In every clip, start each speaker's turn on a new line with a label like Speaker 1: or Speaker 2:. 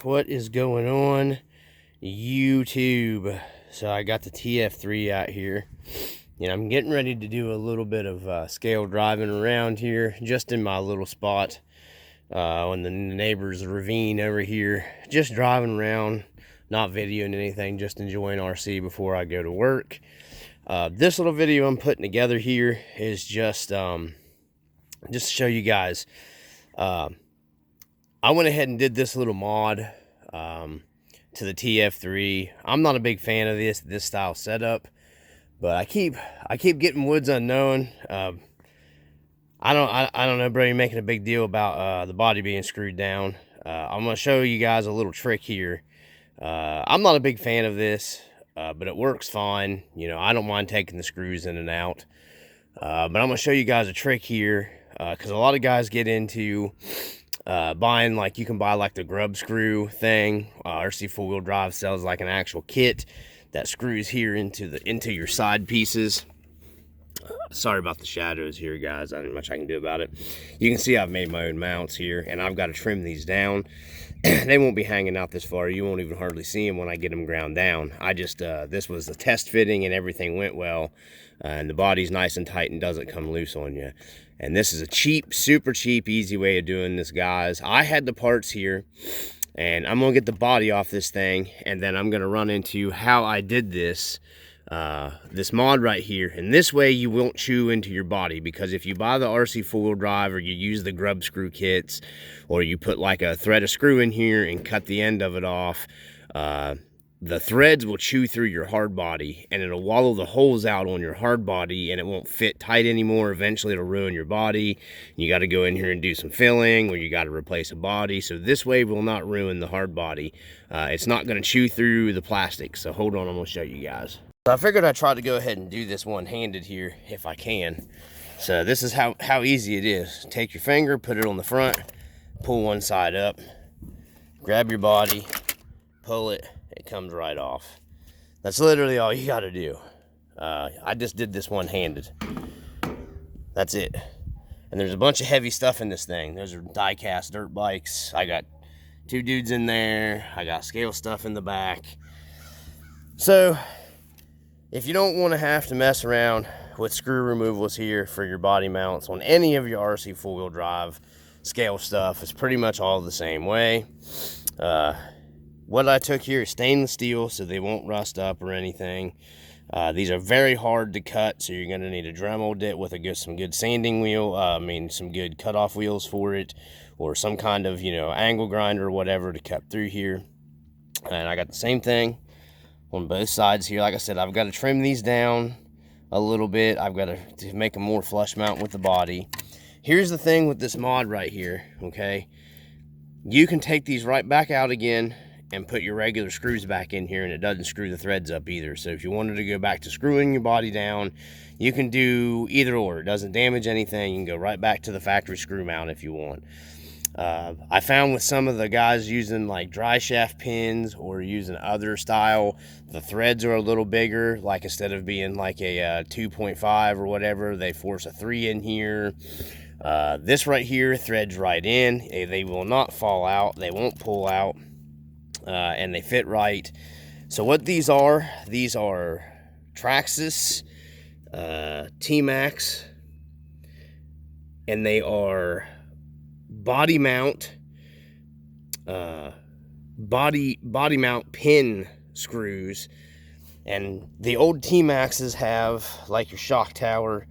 Speaker 1: What is going on, YouTube? So I got the TF3 out here, and I'm getting ready to do a little bit of scale driving around here, just in my little spot on the neighbor's ravine over here. Just driving around, not videoing anything, just enjoying RC before I go to work. This little video I'm putting together here is just to show you guys. I went ahead and did this little mod to the TF3. I'm not a big fan of this style setup, but I keep getting woods unknown. I don't know, bro. You're making a big deal about the body being screwed down. I'm gonna show you guys a little trick here. I'm not a big fan of this, but it works fine. You know, I don't mind taking the screws in and out. But I'm gonna show you guys a trick here, because a lot of guys get into buying, like, you can buy like the grub screw thing. Rc4wd drive sells like an actual kit that screws here into your side pieces. Sorry about the shadows here, guys. I don't much I can do about it. You can see I've made my own mounts here, and I've got to trim these down. They won't be hanging out this far. You won't even hardly see them when I get them ground down. I just this was a test fitting, and everything went well, and the body's nice and tight and doesn't come loose on you. And this is a cheap, super cheap, easy way of doing this, guys. I had the parts here, and I'm gonna get the body off this thing, and then I'm gonna run into how I did this mod right here. And this way you won't chew into your body, because if you buy the Rc4wd drive, or you use the grub screw kits, or you put like a thread of screw in here and cut the end of it off, the threads will chew through your hard body, and it'll wallow the holes out on your hard body, and it won't fit tight anymore. Eventually it'll ruin your body. You got to go in here and do some filling, or you got to replace a body. So this way will not ruin the hard body. It's not going to chew through the plastic. So hold on, I'm going to show you guys. So I figured I'd try to go ahead and do this one-handed here if I can. So this is how easy it is. Take your finger, put it on the front, pull one side up, grab your body, pull it, it comes right off. That's literally all you got to do. I just did this one-handed. That's it. And there's a bunch of heavy stuff in this thing. Those are die-cast dirt bikes. I got 2 dudes in there. I got scale stuff in the back. So if you don't want to have to mess around with screw removals here for your body mounts on any of your Rc4wd drive scale stuff, it's pretty much all the same way. What I took here is stainless steel, so they won't rust up or anything. These are very hard to cut, so you're going to need a Dremel dit with some good sanding wheel, some good cutoff wheels for it, or some kind of, angle grinder or whatever to cut through here. And I got the same thing on both sides here. Like I said, I've got to trim these down a little bit. I've got to make a more flush mount with the body. Here's the thing with this mod right here, okay? You can take these right back out again and put your regular screws back in here, and it doesn't screw the threads up either. So if you wanted to go back to screwing your body down, you can do either or. It doesn't damage anything. You can go right back to the factory screw mount if you want. I found with some of the guys using like dry shaft pins or using other style, the threads are a little bigger. Like, instead of being like a 2.5 or whatever, they force a 3 in here. This right here threads right in. They will not fall out. They won't pull out. And they fit right. So what these are Traxxas T-Max, and they are body mount pin screws. And the old T-Maxes have like your shock tower,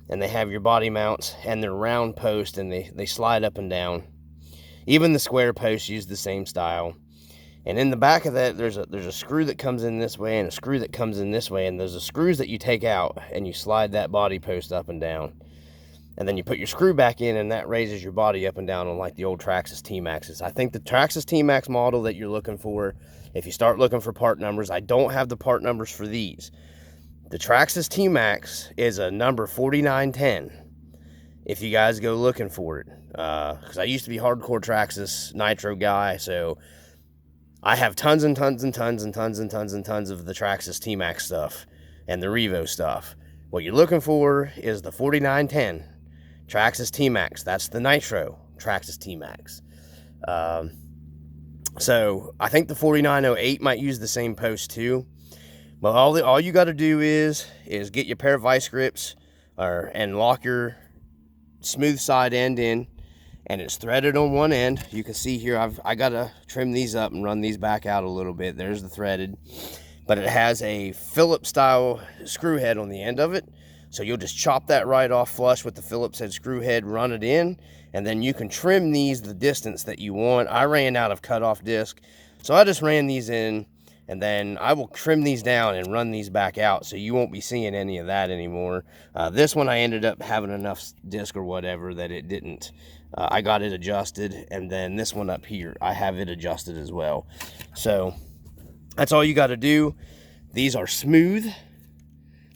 Speaker 1: and they have your body mounts, and they're round post, and they slide up and down. Even the square posts use the same style. And in the back of that, there's a screw that comes in this way and a screw that comes in this way. And there's the screws that you take out, and you slide that body post up and down. And then you put your screw back in, and that raises your body up and down on like the old Traxxas T-Maxes. I think the Traxxas T-Max model that you're looking for, if you start looking for part numbers, I don't have the part numbers for these. The Traxxas T-Max is a number 4910. If you guys go looking for it. Because I used to be hardcore Traxxas Nitro guy, so I have tons and tons and tons and tons and tons and tons of the Traxxas T-Max stuff and the Revo stuff. What you're looking for is the 4910 Traxxas T-Max. That's the Nitro Traxxas T-Max. So I think the 4908 might use the same post too. But all you got to do is get your pair of vice grips and lock your smooth side end in, and it's threaded on one end. You can see here I got to trim these up and run these back out a little bit. There's the threaded, but it has a Phillips style screw head on the end of it. So you'll just chop that right off flush with the Phillips head screw head, run it in, and then you can trim these the distance that you want. I ran out of cutoff disc, so I just ran these in, and then I will trim these down and run these back out, so you won't be seeing any of that anymore. This one I ended up having enough disc or whatever that it didn't. I got it adjusted, and then this one up here, I have it adjusted as well. So that's all you got to do. These are smooth.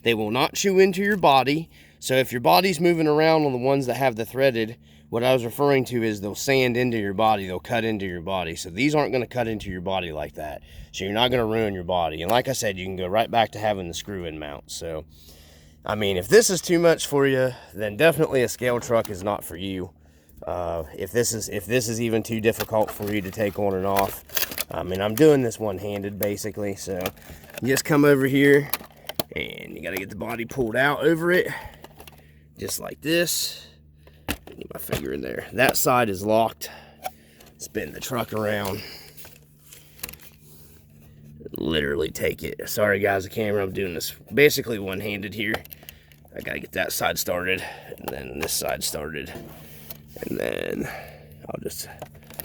Speaker 1: They will not chew into your body. So if your body's moving around on the ones that have the threaded, what I was referring to is they'll sand into your body, they'll cut into your body. So these aren't going to cut into your body like that. So you're not going to ruin your body. And like I said, you can go right back to having the screw-in mount. So, I mean, if this is too much for you, then definitely a scale truck is not for you. If this is even too difficult for you to take on and off, I mean, I'm doing this one-handed basically. So you just come over here, and you got to get the body pulled out over it, just like this. Get my finger in there. That side is locked. Spin the truck around. Literally take it. Sorry guys, the camera, I'm doing this basically one-handed here. I got to get that side started, and then this side started. And then I'll just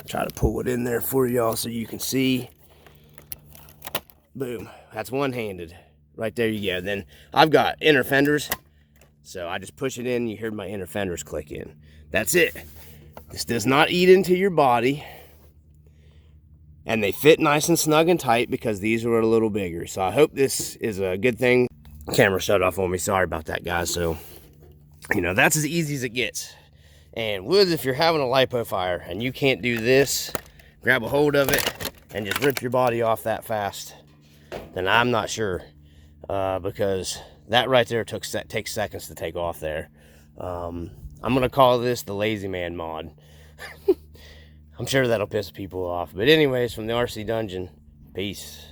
Speaker 1: try to pull it in there for y'all so you can see. Boom. That's one-handed. Right there you go. Then I've got inner fenders, so I just push it in. You hear my inner fenders click in. That's it. This does not eat into your body, and they fit nice and snug and tight because these are a little bigger. So I hope this is a good thing. Camera shut off on me. Sorry about that, guys. So, you know, that's as easy as it gets. And woods, if you're having a lipo fire and you can't do this, grab a hold of it and just rip your body off that fast, then I'm not sure. Because that right there takes seconds to take off there. I'm gonna call this the lazy man mod. I'm sure that'll piss people off. But anyways, from the RC Dungeon, peace.